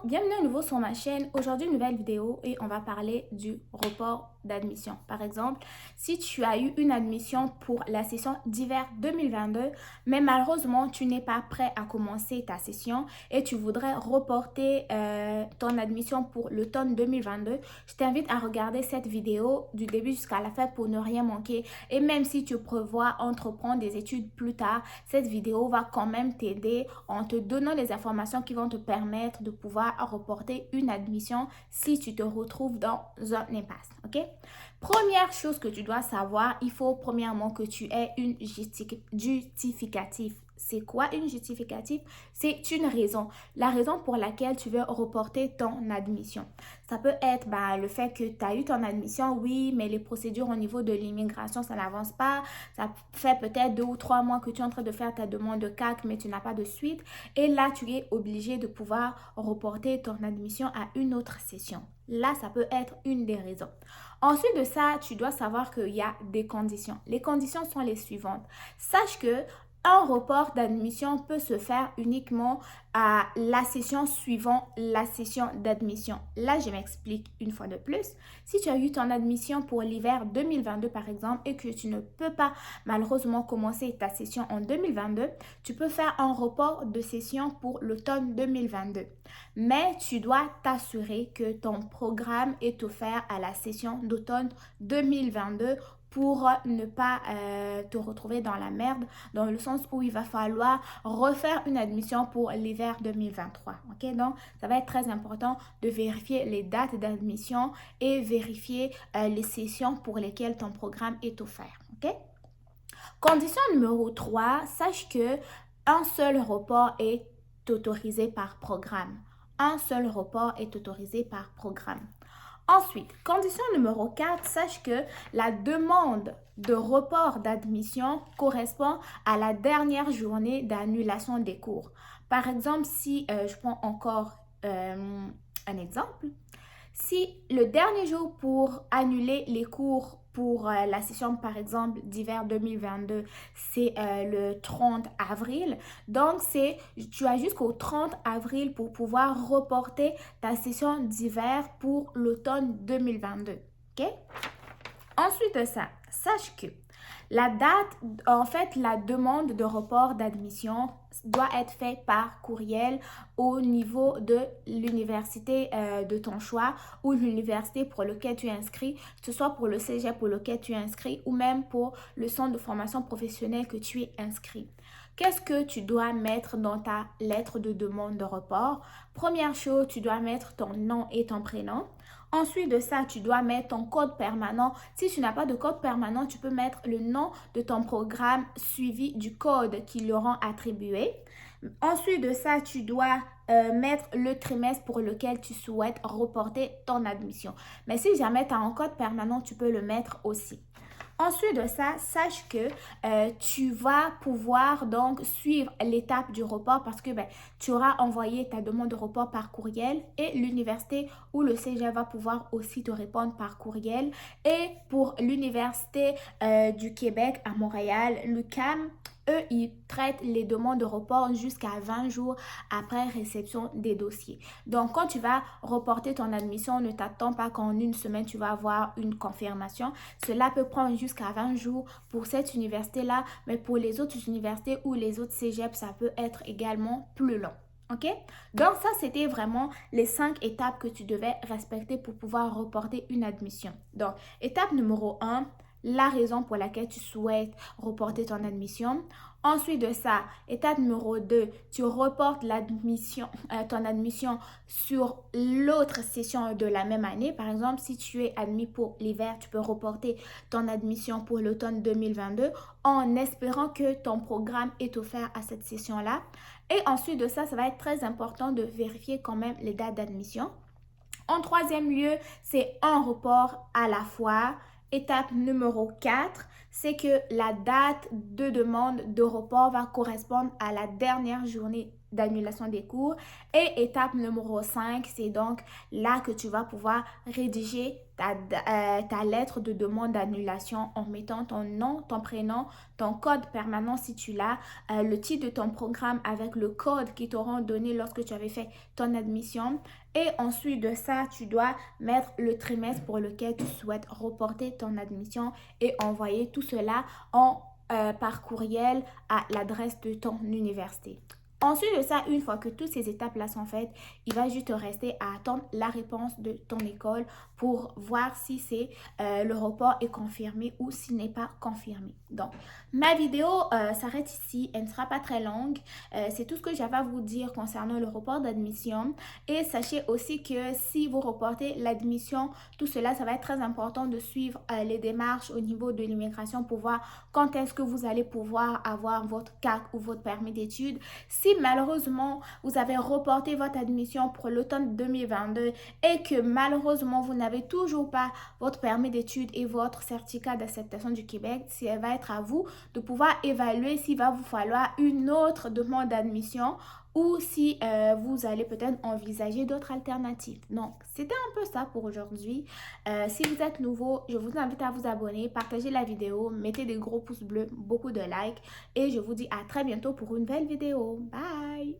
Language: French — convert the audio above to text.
bienvenue à nouveau sur ma chaîne. Aujourd'hui, une nouvelle vidéo et on va parler du report d'admission. Par exemple, si tu as eu une admission pour la session d'hiver 2022, mais malheureusement, tu n'es pas prêt à commencer ta session et tu voudrais reporter ton admission pour l'automne 2022, je t'invite à regarder cette vidéo du début jusqu'à la fin pour ne rien manquer. Et même si tu prévois entreprendre des études plus tard, cette vidéo va quand même t'aider en te donnant les informations qui vont te permettre de pouvoir reporter une admission si tu te retrouves dans un impasse, ok? Première chose que tu dois savoir, il faut premièrement que tu aies une justificatif. C'est quoi une justificatif? C'est une raison. La raison pour laquelle tu veux reporter ton admission. Ça peut être le fait que tu as eu ton admission, oui, mais les procédures au niveau de l'immigration, ça n'avance pas. Ça fait peut-être 2 ou 3 mois que tu es en train de faire ta demande de CAC, mais tu n'as pas de suite. Et là, tu es obligé de pouvoir reporter ton admission à une autre session. Là, ça peut être une des raisons. Ensuite de ça, tu dois savoir qu'il y a des conditions. Les conditions sont les suivantes. Sache que un report d'admission peut se faire uniquement à la session suivant la session d'admission. Là, je m'explique une fois de plus. Si tu as eu ton admission pour l'hiver 2022 par exemple et que tu ne peux pas malheureusement commencer ta session en 2022, tu peux faire un report de session pour l'automne 2022. Mais tu dois t'assurer que ton programme est offert à la session d'automne 2022 pour ne pas te retrouver dans la merde, dans le sens où il va falloir refaire une admission pour l'hiver 2023. Ok, donc ça va être très important de vérifier les dates d'admission et vérifier les sessions pour lesquelles ton programme est offert. Ok. Condition numéro 3, sache que un seul report est autorisé par programme. Un seul report est autorisé par programme. Ensuite, condition numéro 4, sache que la demande de report d'admission correspond à la dernière journée d'annulation des cours. Par exemple, si je prends encore un exemple, si le dernier jour pour annuler les cours pour la session, par exemple, d'hiver 2022, c'est le 30 avril. Donc, tu as jusqu'au 30 avril pour pouvoir reporter ta session d'hiver pour l'automne 2022. OK? Ensuite de ça, sache que la demande de report d'admission doit être faite par courriel au niveau de l'université de ton choix ou l'université pour laquelle tu es inscrit, que ce soit pour le cégep pour lequel tu es inscrit ou même pour le centre de formation professionnelle que tu es inscrit. Qu'est-ce que tu dois mettre dans ta lettre de demande de report? Première chose, tu dois mettre ton nom et ton prénom. Ensuite de ça, tu dois mettre ton code permanent. Si tu n'as pas de code permanent, tu peux mettre le nom de ton programme suivi du code qui leur rend attribué. Ensuite de ça, tu dois mettre le trimestre pour lequel tu souhaites reporter ton admission. Mais si jamais tu as un code permanent, tu peux le mettre aussi. Ensuite de ça, sache que tu vas pouvoir donc suivre l'étape du report parce que tu auras envoyé ta demande de report par courriel et l'université ou le cégep va pouvoir aussi te répondre par courriel. Et pour l'université du Québec à Montréal, l'UQAM, eux, ils traitent les demandes de report jusqu'à 20 jours après réception des dossiers. Donc, quand tu vas reporter ton admission, ne t'attends pas qu'en une semaine, tu vas avoir une confirmation. Cela peut prendre jusqu'à 20 jours pour cette université-là, mais pour les autres universités ou les autres cégeps, ça peut être également plus long. OK? Donc, ça, c'était vraiment les 5 étapes que tu devais respecter pour pouvoir reporter une admission. Donc, étape numéro 1, la raison pour laquelle tu souhaites reporter ton admission. Ensuite de ça, étape numéro 2, tu reportes ton admission sur l'autre session de la même année. Par exemple, si tu es admis pour l'hiver, tu peux reporter ton admission pour l'automne 2022 en espérant que ton programme est offert à cette session-là. Et ensuite de ça, ça va être très important de vérifier quand même les dates d'admission. En troisième lieu, c'est un report à la fois. Étape numéro 4, c'est que la date de demande de report va correspondre à la dernière journée d'annulation des cours. Et étape numéro 5, c'est donc là que tu vas pouvoir rédiger ta lettre de demande d'annulation en mettant ton nom, ton prénom, ton code permanent si tu l'as, le titre de ton programme avec le code qu'ils t'auront donné lorsque tu avais fait ton admission. Et ensuite de ça, tu dois mettre le trimestre pour lequel tu souhaites reporter ton admission et envoyer tout cela par courriel à l'adresse de ton université. Ensuite de ça, une fois que toutes ces étapes-là sont faites, il va juste rester à attendre la réponse de ton école pour voir si le report est confirmé ou s'il n'est pas confirmé. Donc, ma vidéo s'arrête ici. Elle ne sera pas très longue. C'est tout ce que j'avais à vous dire concernant le report d'admission. Et sachez aussi que si vous reportez l'admission, tout cela, ça va être très important de suivre les démarches au niveau de l'immigration pour voir quand est-ce que vous allez pouvoir avoir votre CAC ou votre permis d'études. Si malheureusement, vous avez reporté votre admission pour l'automne 2022 et que malheureusement, vous n'avez toujours pas votre permis d'études et votre certificat d'acceptation du Québec, ça va être à vous de pouvoir évaluer s'il va vous falloir une autre demande d'admission ou si vous allez peut-être envisager d'autres alternatives. Donc, c'était un peu ça pour aujourd'hui. Si vous êtes nouveau, je vous invite à vous abonner, partager la vidéo, mettez des gros pouces bleus, beaucoup de likes et je vous dis à très bientôt pour une nouvelle vidéo. Bye!